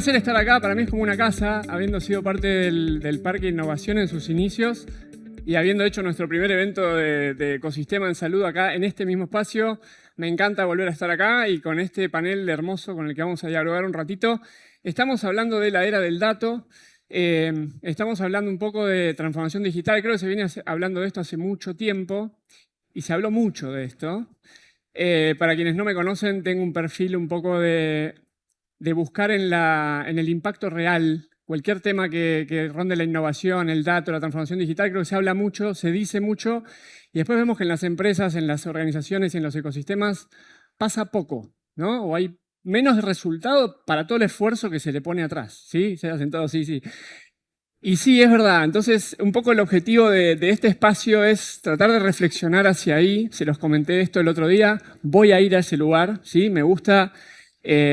placer estar acá, para mí es como una casa, habiendo sido parte del Parque Innovación en sus inicios y habiendo hecho nuestro primer evento de ecosistema en salud acá en este mismo espacio. Me encanta volver a estar acá y con este panel hermoso con el que vamos a dialogar un ratito. Estamos hablando de la era del dato, estamos hablando un poco de transformación digital. Creo que se viene hablando de esto hace mucho tiempo y se habló mucho de esto. Para quienes no me conocen, tengo un perfil un poco de buscar en el impacto real. Cualquier tema que ronde la innovación, el dato, la transformación digital, creo que se habla mucho, se dice mucho, y después vemos que en las empresas, en las organizaciones y en los ecosistemas pasa poco, ¿no? O hay menos resultado para todo el esfuerzo que se le pone atrás, ¿sí? Se ha sentado, sí, sí. Y sí, es verdad. Entonces, un poco el objetivo de este espacio es tratar de reflexionar hacia ahí. Se los comenté esto el otro día. Voy a ir a ese lugar, ¿sí? Me gusta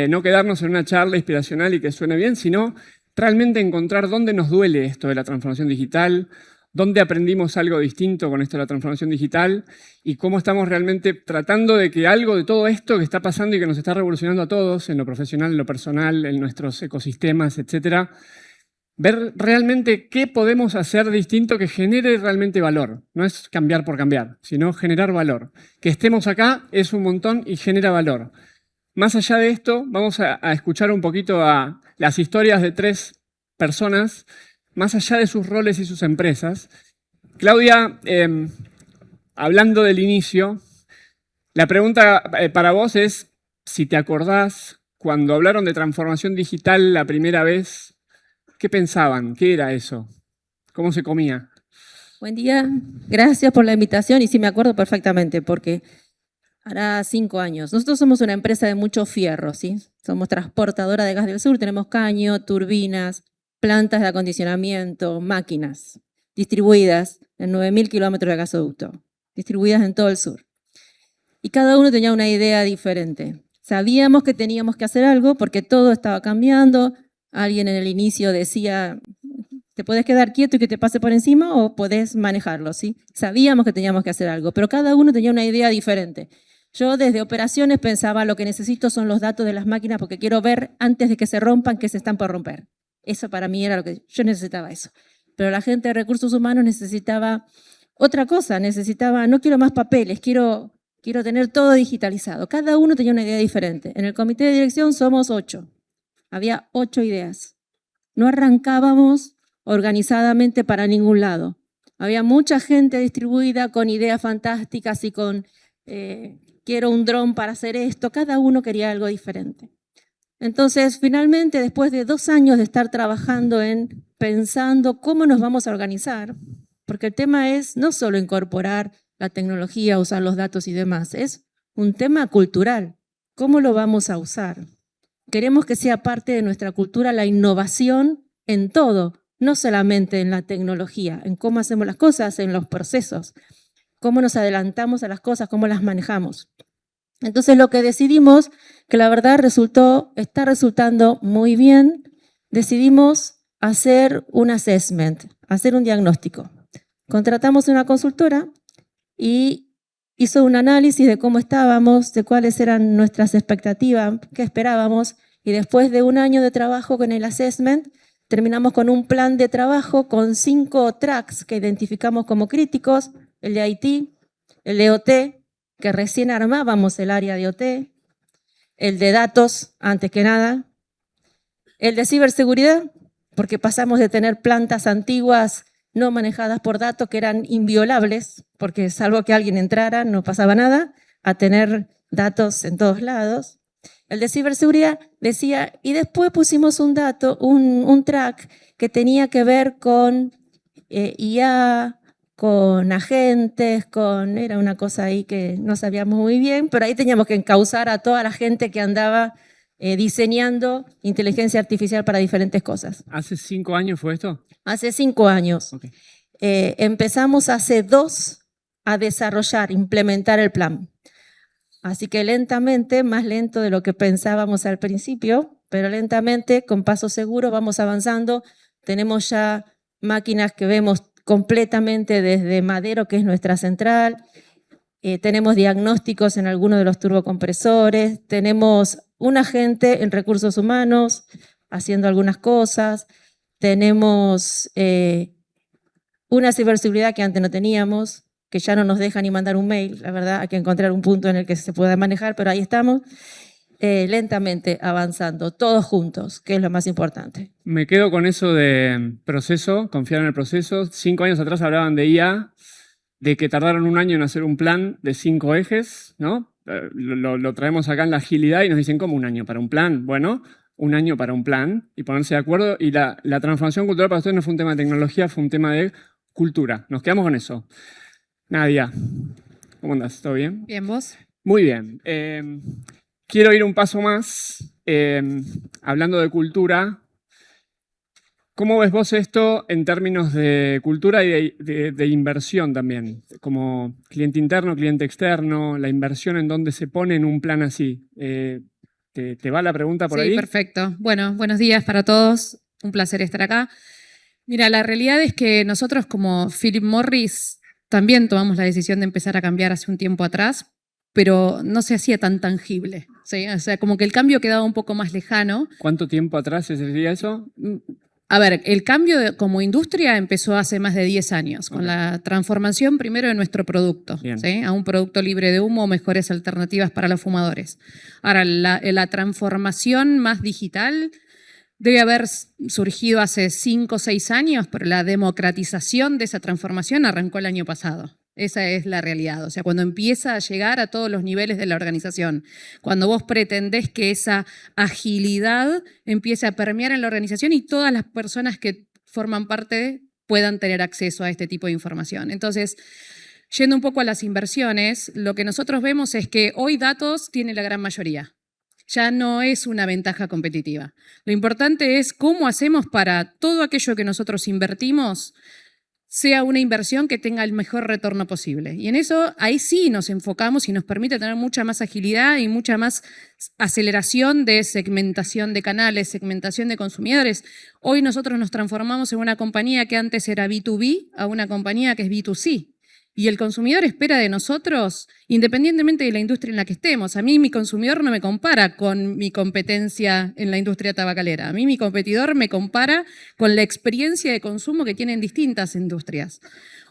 no quedarnos en una charla inspiracional y que suene bien, sino realmente encontrar dónde nos duele esto de la transformación digital, dónde aprendimos algo distinto con esto de la transformación digital y cómo estamos realmente tratando de que algo de todo esto que está pasando y que nos está revolucionando a todos, en lo profesional, en lo personal, en nuestros ecosistemas, etcétera, ver realmente qué podemos hacer distinto que genere realmente valor. No es cambiar por cambiar, sino generar valor. Que estemos acá es un montón y genera valor. Más allá de esto, vamos a escuchar un poquito a las historias de 3 personas, más allá de sus roles y sus empresas. Claudia, hablando del inicio, la pregunta para vos es si te acordás cuando hablaron de transformación digital la primera vez, ¿qué pensaban? ¿Qué era eso? ¿Cómo se comía? Buen día, gracias por la invitación y sí me acuerdo perfectamente porque hará 5 años. Nosotros somos una empresa de mucho fierro, ¿sí? Somos transportadora de gas del sur, tenemos caño, turbinas, plantas de acondicionamiento, máquinas distribuidas en 9.000 kilómetros de gasoducto, distribuidas en todo el sur. Y cada uno tenía una idea diferente. Sabíamos que teníamos que hacer algo porque todo estaba cambiando. Alguien en el inicio decía, te puedes quedar quieto y que te pase por encima o podés manejarlo, ¿sí? Sabíamos que teníamos que hacer algo, pero cada uno tenía una idea diferente. Yo desde operaciones pensaba, lo que necesito son los datos de las máquinas porque quiero ver antes de que se rompan que se están por romper. Eso para mí era lo que yo necesitaba eso. Pero la gente de recursos humanos necesitaba otra cosa, necesitaba, no quiero más papeles, quiero tener todo digitalizado. Cada uno tenía una idea diferente. En el comité de dirección somos 8. Había 8 ideas. No arrancábamos organizadamente para ningún lado. Había mucha gente distribuida con ideas fantásticas y con quiero un dron para hacer esto. Cada uno quería algo diferente. Entonces, finalmente, después de 2 años de estar trabajando pensando cómo nos vamos a organizar, porque el tema es no solo incorporar la tecnología, usar los datos y demás, es un tema cultural. ¿Cómo lo vamos a usar? Queremos que sea parte de nuestra cultura la innovación en todo, no solamente en la tecnología, en cómo hacemos las cosas, en los procesos, cómo nos adelantamos a las cosas, cómo las manejamos. Entonces lo que decidimos, que la verdad está resultando muy bien, decidimos hacer un assessment, hacer un diagnóstico. Contratamos una consultora y hizo un análisis de cómo estábamos, de cuáles eran nuestras expectativas, qué esperábamos, y después de 1 año de trabajo con el assessment, terminamos con un plan de trabajo con 5 tracks que identificamos como críticos, el de IT, el de OT, que recién armábamos el área de OT, el de datos, antes que nada, el de ciberseguridad, porque pasamos de tener plantas antiguas no manejadas por datos que eran inviolables, porque salvo que alguien entrara no pasaba nada, a tener datos en todos lados. El de ciberseguridad decía, y después pusimos un track que tenía que ver con IA, con agentes, era una cosa ahí que no sabíamos muy bien, pero ahí teníamos que encauzar a toda la gente que andaba diseñando inteligencia artificial para diferentes cosas. ¿Hace 5 años fue esto? Hace 5 años. Okay. Empezamos hace 2 a desarrollar, implementar el plan. Así que lentamente, más lento de lo que pensábamos al principio, pero lentamente, con paso seguro, vamos avanzando. Tenemos ya máquinas que vemos completamente desde Madero, que es nuestra central. Tenemos diagnósticos en algunos de los turbocompresores. Tenemos un agente en recursos humanos, haciendo algunas cosas. Tenemos una ciberseguridad que antes no teníamos, que ya no nos deja ni mandar un mail, la verdad, hay que encontrar un punto en el que se pueda manejar, pero ahí estamos, lentamente avanzando, todos juntos, que es lo más importante. Me quedo con eso de proceso, confiar en el proceso. 5 años atrás hablaban de IA, de que tardaron 1 año en hacer un plan de 5 ejes, ¿no? Lo traemos acá en la agilidad y nos dicen, ¿cómo 1 año para un plan? Bueno, 1 año para un plan y ponerse de acuerdo. Y la transformación cultural para ustedes no fue un tema de tecnología, fue un tema de cultura. Nos quedamos con eso. Nadia, ¿cómo andás? ¿Todo bien? Bien, ¿vos? Muy bien. Quiero ir un paso más, hablando de cultura. ¿Cómo ves vos esto en términos de cultura y de inversión también? Como cliente interno, cliente externo, la inversión en dónde se pone en un plan así. ¿Te va la pregunta por ahí? Sí, perfecto. Bueno, buenos días para todos. Un placer estar acá. Mira, la realidad es que nosotros como Philip Morris también tomamos la decisión de empezar a cambiar hace un tiempo atrás, pero no se hacía tan tangible, ¿sí? O sea, como que el cambio quedaba un poco más lejano. ¿Cuánto tiempo atrás se sería eso? A ver, el cambio como industria empezó hace más de 10 años, con la transformación primero de nuestro producto, ¿sí? A un producto libre de humo, mejores alternativas para los fumadores. Ahora, la transformación más digital debe haber surgido hace 5 o 6 años, pero la democratización de esa transformación arrancó el año pasado. Esa es la realidad. O sea, cuando empieza a llegar a todos los niveles de la organización, cuando vos pretendés que esa agilidad empiece a permear en la organización y todas las personas que forman parte puedan tener acceso a este tipo de información. Entonces, yendo un poco a las inversiones, lo que nosotros vemos es que hoy datos tiene la gran mayoría. Ya no es una ventaja competitiva. Lo importante es cómo hacemos para todo aquello que nosotros invertimos sea una inversión que tenga el mejor retorno posible. Y en eso, ahí sí nos enfocamos y nos permite tener mucha más agilidad y mucha más aceleración de segmentación de canales, segmentación de consumidores. Hoy nosotros nos transformamos en una compañía que antes era B2B a una compañía que es B2C. Y el consumidor espera de nosotros, independientemente de la industria en la que estemos. A mí mi consumidor no me compara con mi competencia en la industria tabacalera. A mí mi competidor me compara con la experiencia de consumo que tienen distintas industrias.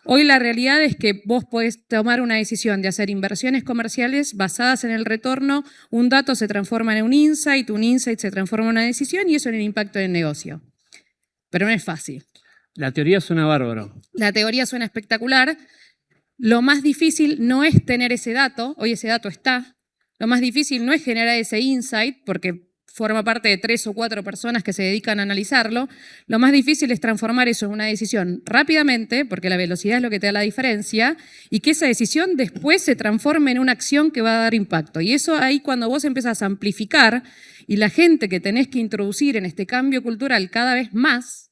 Hoy la realidad es que vos podés tomar una decisión de hacer inversiones comerciales basadas en el retorno. Un dato se transforma en un insight se transforma en una decisión y eso en el impacto del negocio. Pero no es fácil. La teoría suena bárbaro. La teoría suena espectacular. Lo más difícil no es tener ese dato, hoy ese dato está. Lo más difícil no es generar ese insight, porque forma parte de 3 o 4 personas que se dedican a analizarlo. Lo más difícil es transformar eso en una decisión rápidamente, porque la velocidad es lo que te da la diferencia, y que esa decisión después se transforme en una acción que va a dar impacto. Y eso ahí cuando vos empezás a amplificar y la gente que tenés que introducir en este cambio cultural cada vez más,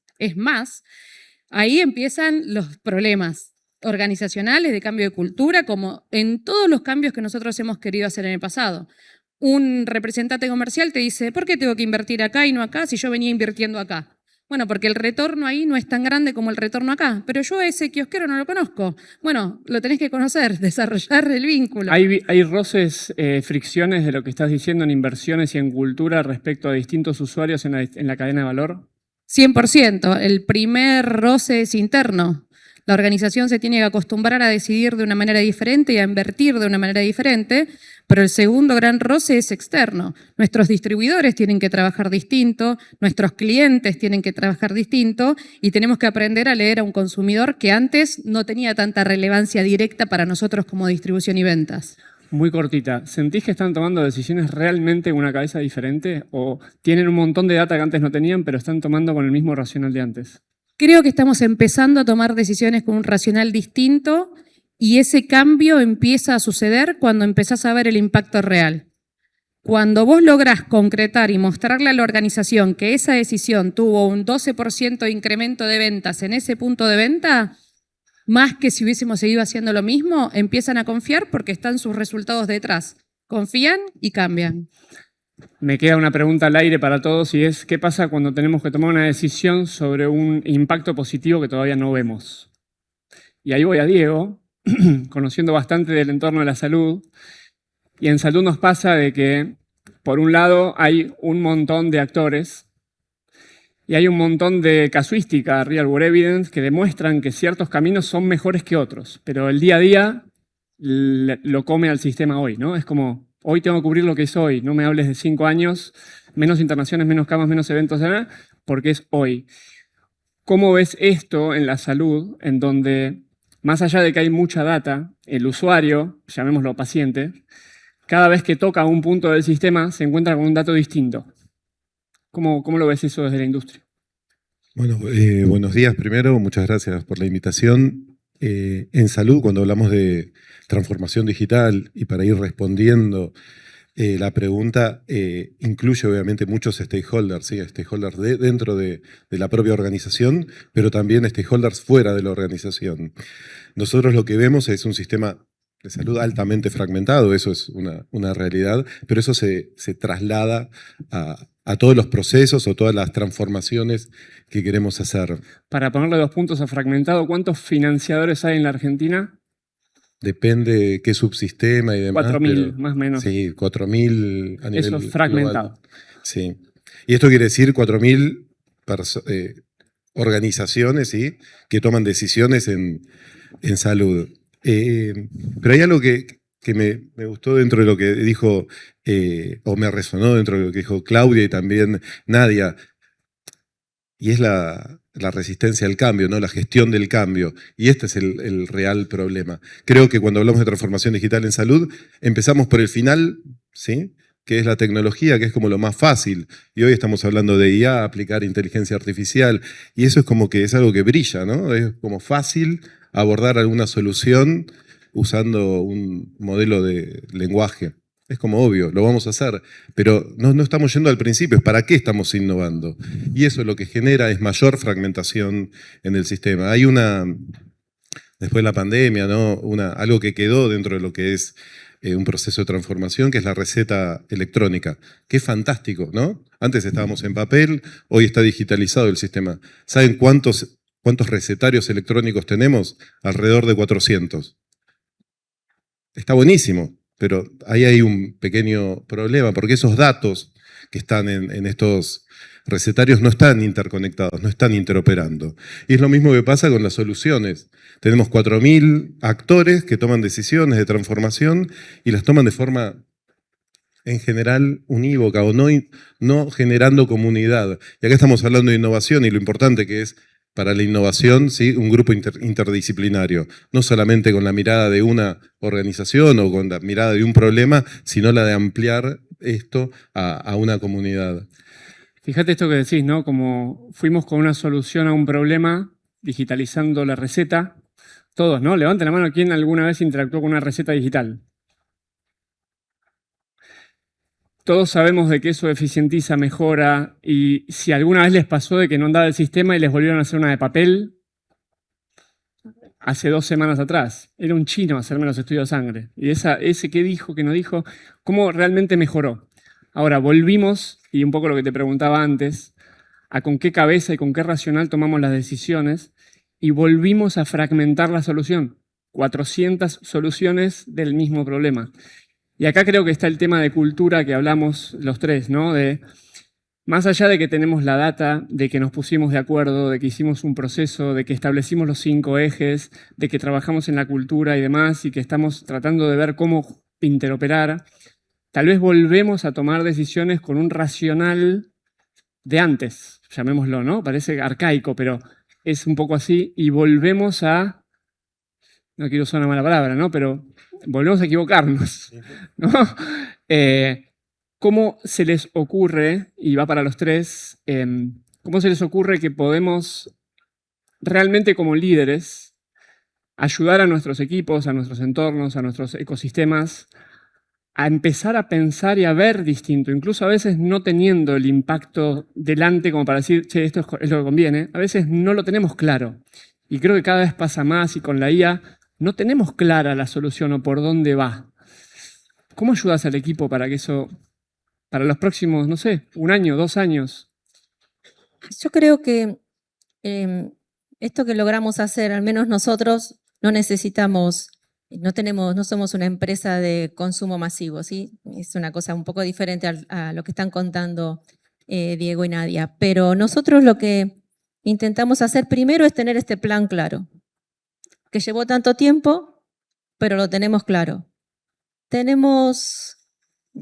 ahí empiezan los problemas organizacionales de cambio de cultura, como en todos los cambios que nosotros hemos querido hacer en el pasado. Un representante comercial te dice, ¿por qué tengo que invertir acá y no acá si yo venía invirtiendo acá? Bueno, porque el retorno ahí no es tan grande como el retorno acá, pero yo a ese kiosquero no lo conozco. Bueno, lo tenés que conocer, desarrollar el vínculo. ¿Hay roces, fricciones de lo que estás diciendo en inversiones y en cultura respecto a distintos usuarios en la cadena de valor? 100%. El primer roce es interno. La organización se tiene que acostumbrar a decidir de una manera diferente y a invertir de una manera diferente, pero el segundo gran roce es externo. Nuestros distribuidores tienen que trabajar distinto, nuestros clientes tienen que trabajar distinto y tenemos que aprender a leer a un consumidor que antes no tenía tanta relevancia directa para nosotros como distribución y ventas. Muy cortita. ¿Sentís que están tomando decisiones realmente con una cabeza diferente o tienen un montón de data que antes no tenían, pero están tomando con el mismo racional de antes? Creo que estamos empezando a tomar decisiones con un racional distinto y ese cambio empieza a suceder cuando empezás a ver el impacto real. Cuando vos lográs concretar y mostrarle a la organización que esa decisión tuvo un 12% de incremento de ventas en ese punto de venta, más que si hubiésemos seguido haciendo lo mismo, empiezan a confiar porque están sus resultados detrás. Confían y cambian. Me queda una pregunta al aire para todos y es, ¿qué pasa cuando tenemos que tomar una decisión sobre un impacto positivo que todavía no vemos? Y ahí voy a Diego, conociendo bastante del entorno de la salud, y en salud nos pasa de que, por un lado, hay un montón de actores Y hay un montón de casuística, real world evidence, que demuestran que ciertos caminos son mejores que otros, pero el día a día lo come al sistema hoy, ¿no? Es como, hoy tengo que cubrir lo que es hoy, no me hables de 5 años, menos internaciones, menos camas, menos eventos, porque es hoy. ¿Cómo ves esto en la salud, en donde, más allá de que hay mucha data, el usuario, llamémoslo paciente, cada vez que toca un punto del sistema se encuentra con un dato distinto? ¿Cómo lo ves eso desde la industria? Bueno, buenos días primero, muchas gracias por la invitación. En salud, cuando hablamos de transformación digital y para ir respondiendo la pregunta, incluye obviamente muchos stakeholders, ¿sí? Stakeholders dentro de la propia organización, pero también stakeholders fuera de la organización. Nosotros lo que vemos es un sistema de salud altamente fragmentado, eso es una realidad, pero eso se traslada a todos los procesos o todas las transformaciones que queremos hacer. Para ponerle 2 puntos a fragmentado, ¿cuántos financiadores hay en la Argentina? Depende de qué subsistema y demás. 4.000, más o menos. Sí, 4.000 a nivel Eso es fragmentado. global. Sí. Y esto quiere decir 4.000 organizaciones, ¿sí?, que toman decisiones en salud. Pero hay algo que me gustó dentro de lo que dijo, o me resonó dentro de lo que dijo Claudia y también Nadia, y es la resistencia al cambio, ¿no? La gestión del cambio. Y este es el real problema. Creo que cuando hablamos de transformación digital en salud, empezamos por el final, ¿sí?, que es la tecnología, que es como lo más fácil. Y hoy estamos hablando de IA, aplicar inteligencia artificial, y eso es como que es algo que brilla, ¿no? Es como fácil abordar alguna solución usando un modelo de lenguaje. Es como obvio, lo vamos a hacer, pero no estamos yendo al principio, es para qué estamos innovando. Y eso lo que genera es mayor fragmentación en el sistema. Hay después de la pandemia, ¿no?, algo que quedó dentro de lo que es un proceso de transformación, que es la receta electrónica, que es fantástico, ¿no? Antes estábamos en papel, hoy está digitalizado el sistema. ¿Saben cuántos recetarios electrónicos tenemos? Alrededor de 400. Está buenísimo, pero ahí hay un pequeño problema, porque esos datos que están en estos recetarios no están interconectados, no están interoperando. Y es lo mismo que pasa con las soluciones. Tenemos 4.000 actores que toman decisiones de transformación y las toman de forma, en general, unívoca o no generando comunidad. Y acá estamos hablando de innovación y lo importante que es para la innovación, ¿sí?, un grupo interdisciplinario, no solamente con la mirada de una organización o con la mirada de un problema, sino la de ampliar esto a una comunidad. Fíjate esto que decís, ¿no? Como fuimos con una solución a un problema, digitalizando la receta. Todos, ¿no? Levanten la mano, ¿quién alguna vez interactuó con una receta digital? Todos sabemos de que eso eficientiza, mejora, y si alguna vez les pasó de que no andaba el sistema y les volvieron a hacer una de papel, hace 2 semanas atrás, era un chino hacerme los estudios de sangre. Y ese qué dijo, qué no dijo, cómo realmente mejoró. Ahora, volvimos, y un poco lo que te preguntaba antes, a con qué cabeza y con qué racional tomamos las decisiones, y volvimos a fragmentar la solución. 400 soluciones del mismo problema. Y acá creo que está el tema de cultura que hablamos los tres, ¿no? De, más allá de que tenemos la data, de que nos pusimos de acuerdo, de que hicimos un proceso, de que establecimos los 5 ejes, de que trabajamos en la cultura y demás, y que estamos tratando de ver cómo interoperar, tal vez volvemos a tomar decisiones con un racional de antes, llamémoslo, ¿no? Parece arcaico, pero es un poco así, y volvemos a, no quiero usar una mala palabra, ¿no?, pero volvemos a equivocarnos, ¿no? ¿Cómo se les ocurre, y va para los tres, cómo se les ocurre que podemos realmente como líderes ayudar a nuestros equipos, a nuestros entornos, a nuestros ecosistemas, a empezar a pensar y a ver distinto, incluso a veces no teniendo el impacto delante como para decir, che, esto es lo que conviene, a veces no lo tenemos claro. Y creo que cada vez pasa más y con la IA no tenemos clara la solución o por dónde va. ¿Cómo ayudas al equipo para que eso, para los próximos, no sé, 1 año, 2 años? Yo creo que esto que logramos hacer, al menos nosotros, no necesitamos, no somos una empresa de consumo masivo, ¿sí? Es una cosa un poco diferente a lo que están contando Diego y Nadia. Pero nosotros lo que intentamos hacer primero es tener este plan claro, que llevó tanto tiempo, pero lo tenemos claro.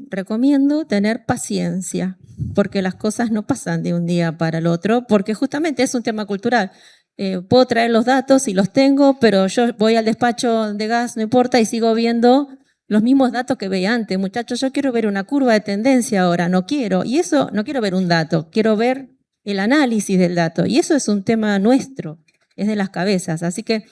Recomiendo tener paciencia, porque las cosas no pasan de un día para el otro, porque justamente es un tema cultural. Puedo traer los datos y los tengo, pero yo voy al despacho de gas, no importa, y sigo viendo los mismos datos que veía antes. Muchachos, yo quiero ver una curva de tendencia ahora, no quiero. Y eso, no quiero ver un dato, quiero ver el análisis del dato. Y eso es un tema nuestro, es de las cabezas. Así que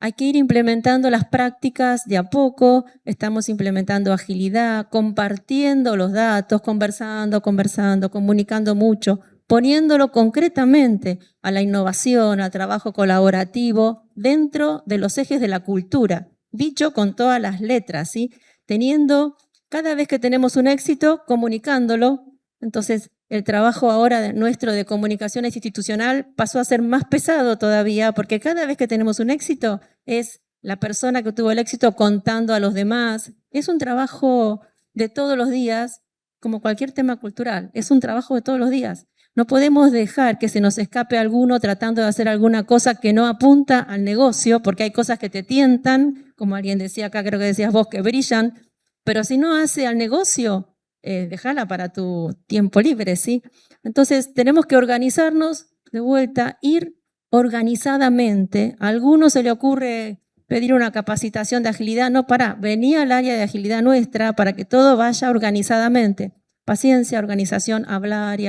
hay que ir implementando las prácticas de a poco, estamos implementando agilidad, compartiendo los datos, conversando, comunicando mucho, poniéndolo concretamente a la innovación, al trabajo colaborativo, dentro de los ejes de la cultura, dicho con todas las letras, ¿sí? Teniendo, cada vez que tenemos un éxito, comunicándolo. Entonces, el trabajo ahora nuestro de comunicaciones institucional pasó a ser más pesado todavía, porque cada vez que tenemos un éxito es la persona que tuvo el éxito contando a los demás. Es un trabajo de todos los días, como cualquier tema cultural, es un trabajo de todos los días. No podemos dejar que se nos escape alguno tratando de hacer alguna cosa que no apunta al negocio, porque hay cosas que te tientan, como alguien decía acá, creo que decías vos, que brillan, pero si no hace al negocio, déjala para tu tiempo libre, ¿sí? Entonces tenemos que organizarnos de vuelta, ir organizadamente. A alguno se le ocurre pedir una capacitación de agilidad, no, vení al área de agilidad nuestra para que todo vaya organizadamente. Paciencia, organización, hablar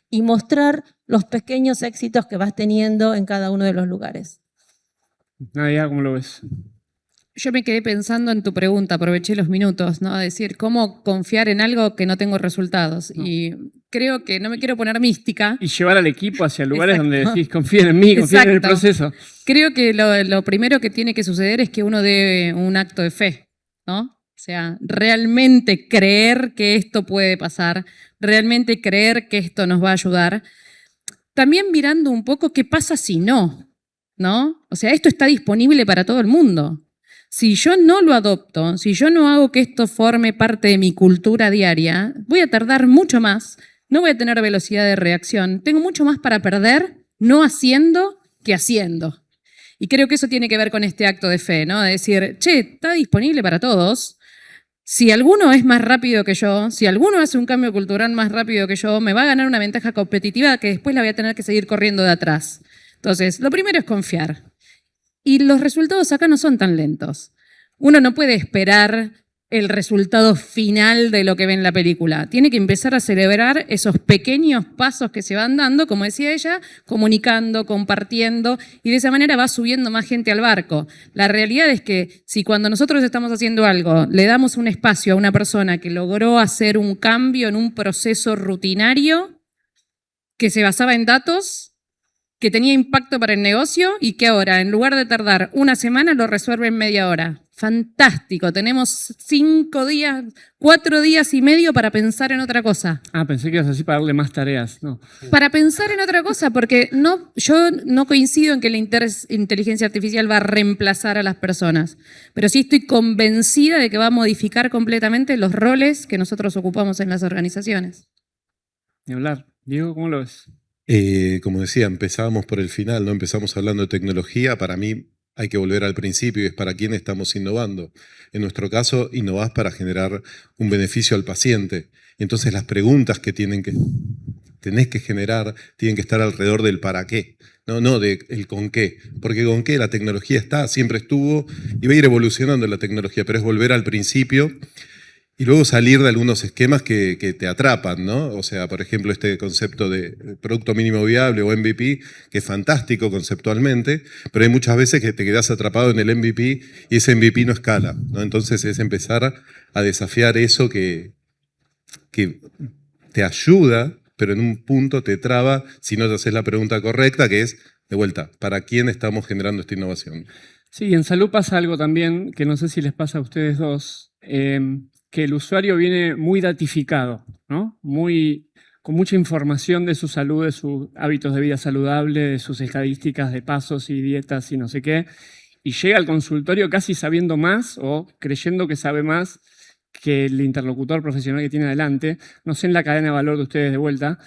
y mostrar los pequeños éxitos que vas teniendo en cada uno de los lugares. Nadia, ¿cómo lo ves? Yo me quedé pensando en tu pregunta, aproveché los minutos, ¿no? A decir, ¿cómo confiar en algo que no tengo resultados? No. Y creo que no me quiero poner mística. Y llevar al equipo hacia lugares donde decís, confíen en mí, confíen en el proceso. Creo que lo primero que tiene que suceder es que uno dé un acto de fe, ¿no? O sea, realmente creer que esto puede pasar, realmente creer que esto nos va a ayudar. También mirando un poco qué pasa si no, ¿no? O sea, esto está disponible para todo el mundo. Si yo no lo adopto, si yo no hago que esto forme parte de mi cultura diaria, voy a tardar mucho más, no voy a tener velocidad de reacción, tengo mucho más para perder no haciendo que haciendo. Y creo que eso tiene que ver con este acto de fe, ¿no? De decir, che, está disponible para todos. Si alguno es más rápido que yo, si alguno hace un cambio cultural más rápido que yo, me va a ganar una ventaja competitiva que después la voy a tener que seguir corriendo de atrás. Entonces, lo primero es confiar. Y los resultados acá no son tan lentos. Uno no puede esperar el resultado final de lo que ve en la película. Tiene que empezar a celebrar esos pequeños pasos que se van dando, como decía ella, comunicando, compartiendo, y de esa manera va subiendo más gente al barco. La realidad es que si cuando nosotros estamos haciendo algo, le damos un espacio a una persona que logró hacer un cambio en un proceso rutinario que se basaba en datos, que tenía impacto para el negocio y que ahora, en lugar de tardar una semana, lo resuelve en media hora. Fantástico, tenemos 5 días, 4 días y medio para pensar en otra cosa. Pensé que ibas así para darle más tareas. No. Para pensar en otra cosa, porque yo no coincido en que la inteligencia artificial va a reemplazar a las personas, pero sí estoy convencida de que va a modificar completamente los roles que nosotros ocupamos en las organizaciones. Ni hablar. Diego, ¿cómo lo ves? Como decía, empezábamos por el final, ¿no? Empezamos hablando de tecnología. Para mí hay que volver al principio y es para quién estamos innovando. En nuestro caso, innovás para generar un beneficio al paciente. Entonces las preguntas que tenés que generar tienen que estar alrededor del para qué, no del con qué. Porque con qué la tecnología está, siempre estuvo y va a ir evolucionando la tecnología, pero es volver al principio. Y luego salir de algunos esquemas que te atrapan, ¿no? O sea, por ejemplo, este concepto de producto mínimo viable o MVP, que es fantástico conceptualmente, pero hay muchas veces que te quedas atrapado en el MVP y ese MVP no escala, ¿no? Entonces es empezar a desafiar eso que te ayuda, pero en un punto te traba si no te haces la pregunta correcta, que es, de vuelta, ¿para quién estamos generando esta innovación? Sí, en salud pasa algo también, que no sé si les pasa a ustedes dos, que el usuario viene muy datificado, ¿no? Con mucha información de su salud, de sus hábitos de vida saludable, de sus estadísticas de pasos y dietas y no sé qué, y llega al consultorio casi sabiendo más o creyendo que sabe más que el interlocutor profesional que tiene adelante. No sé en la cadena de valor de ustedes de vuelta,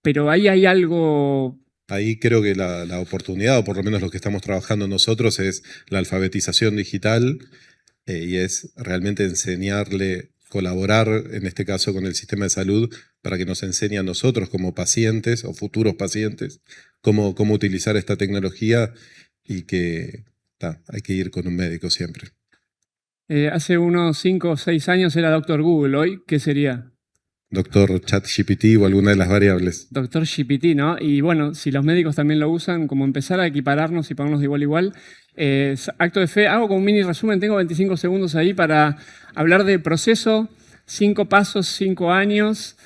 pero ahí hay algo... Ahí creo que la oportunidad, o por lo menos lo que estamos trabajando nosotros, es la alfabetización digital y es realmente enseñarle, colaborar, en este caso con el sistema de salud, para que nos enseñe a nosotros como pacientes o futuros pacientes cómo utilizar esta tecnología y que hay que ir con un médico siempre. Hace unos 5 o 6 años era Dr. Google, hoy, ¿qué sería? Doctor ChatGPT o alguna de las variables. Doctor GPT, ¿no? Y bueno, si los médicos también lo usan, como empezar a equipararnos y ponernos de igual a igual. Acto de fe, hago como un mini resumen, tengo 25 segundos ahí para hablar del proceso, 5 pasos, 5 años.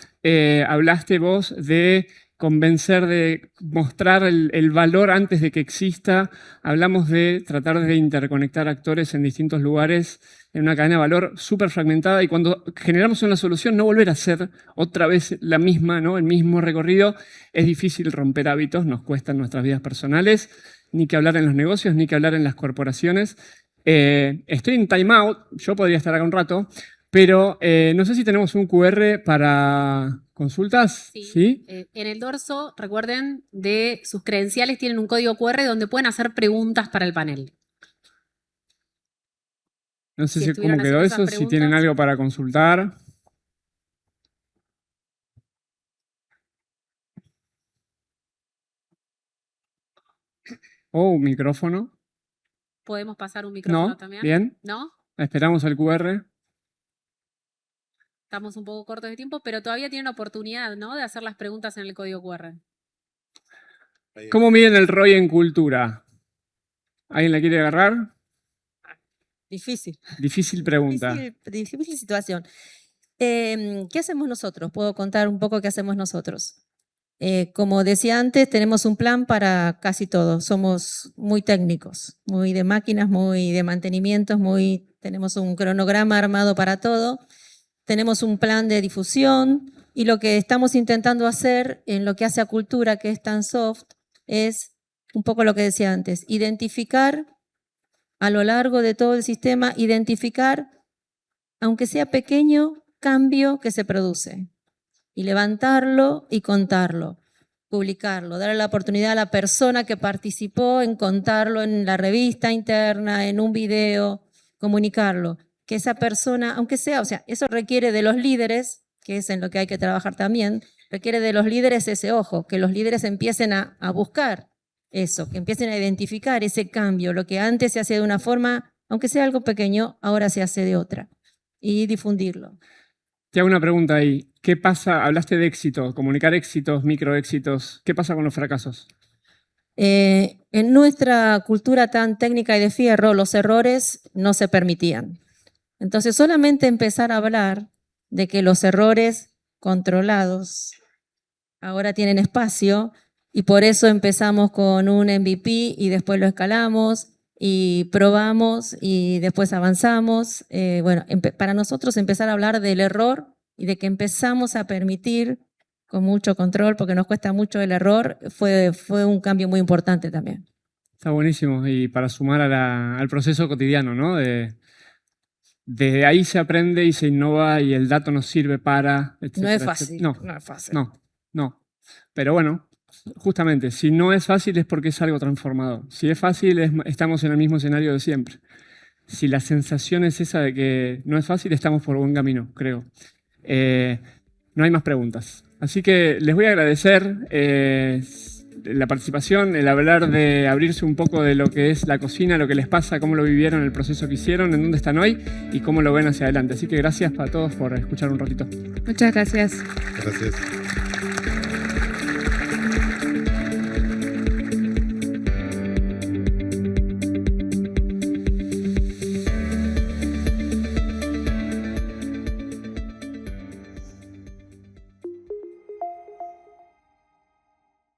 Hablaste vos de convencer, de mostrar el valor antes de que exista. Hablamos de tratar de interconectar actores en distintos lugares en una cadena de valor súper fragmentada y cuando generamos una solución no volver a hacer otra vez la misma, ¿no? El mismo recorrido. Es difícil romper hábitos, nos cuesta en nuestras vidas personales, ni que hablar en los negocios, ni que hablar en las corporaciones. Estoy en timeout, yo podría estar acá un rato, pero no sé si tenemos un QR para consultas. ¿Sí? En el dorso, recuerden, de sus credenciales tienen un código QR donde pueden hacer preguntas para el panel. No sé cómo quedó eso, si tienen algo para consultar. O un micrófono. ¿Podemos pasar un micrófono también? Bien. ¿No? Esperamos al QR. Estamos un poco cortos de tiempo, pero todavía tienen oportunidad, ¿no?, de hacer las preguntas en el código QR. ¿Cómo miden el ROI en cultura? ¿Alguien la quiere agarrar? Difícil. Difícil pregunta. Difícil situación. ¿Qué hacemos nosotros? Puedo contar un poco qué hacemos nosotros. Como decía antes, tenemos un plan para casi todo. Somos muy técnicos, muy de máquinas, muy de mantenimientos, tenemos un cronograma armado para todo. Tenemos un plan de difusión y lo que estamos intentando hacer en lo que hace a cultura, que es tan soft, es un poco lo que decía antes, identificar a lo largo de todo el sistema, identificar, aunque sea pequeño, cambio que se produce y levantarlo y contarlo, publicarlo, darle la oportunidad a la persona que participó en contarlo en la revista interna, en un video, comunicarlo. Que esa persona, aunque sea, o sea, eso requiere de los líderes, que es en lo que hay que trabajar también, requiere de los líderes ese ojo, que los líderes empiecen a buscar eso, que empiecen a identificar ese cambio, lo que antes se hacía de una forma, aunque sea algo pequeño, ahora se hace de otra, y difundirlo. Te hago una pregunta ahí. ¿Qué pasa? Hablaste de éxito, comunicar éxitos, microéxitos. ¿Qué pasa con los fracasos? En nuestra cultura tan técnica y de fierro, los errores no se permitían. Entonces, solamente empezar a hablar de que los errores controlados ahora tienen espacio y por eso empezamos con un MVP y después lo escalamos y probamos y después avanzamos. Bueno, para nosotros empezar a hablar del error y de que empezamos a permitir con mucho control, porque nos cuesta mucho el error, fue un cambio muy importante también. Está buenísimo y para sumar al proceso cotidiano, ¿no? Desde ahí se aprende y se innova y el dato nos sirve para... etcétera, no es fácil. No es fácil. No. Pero bueno, justamente, si no es fácil es porque es algo transformador. Si es fácil, estamos en el mismo escenario de siempre. Si la sensación es esa de que no es fácil, estamos por buen camino, creo. No hay más preguntas. Así que les voy a agradecer la participación, el hablar de abrirse un poco de lo que es la cocina, lo que les pasa, cómo lo vivieron, el proceso que hicieron, en dónde están hoy y cómo lo ven hacia adelante. Así que gracias a todos por escuchar un ratito. Muchas gracias. Gracias.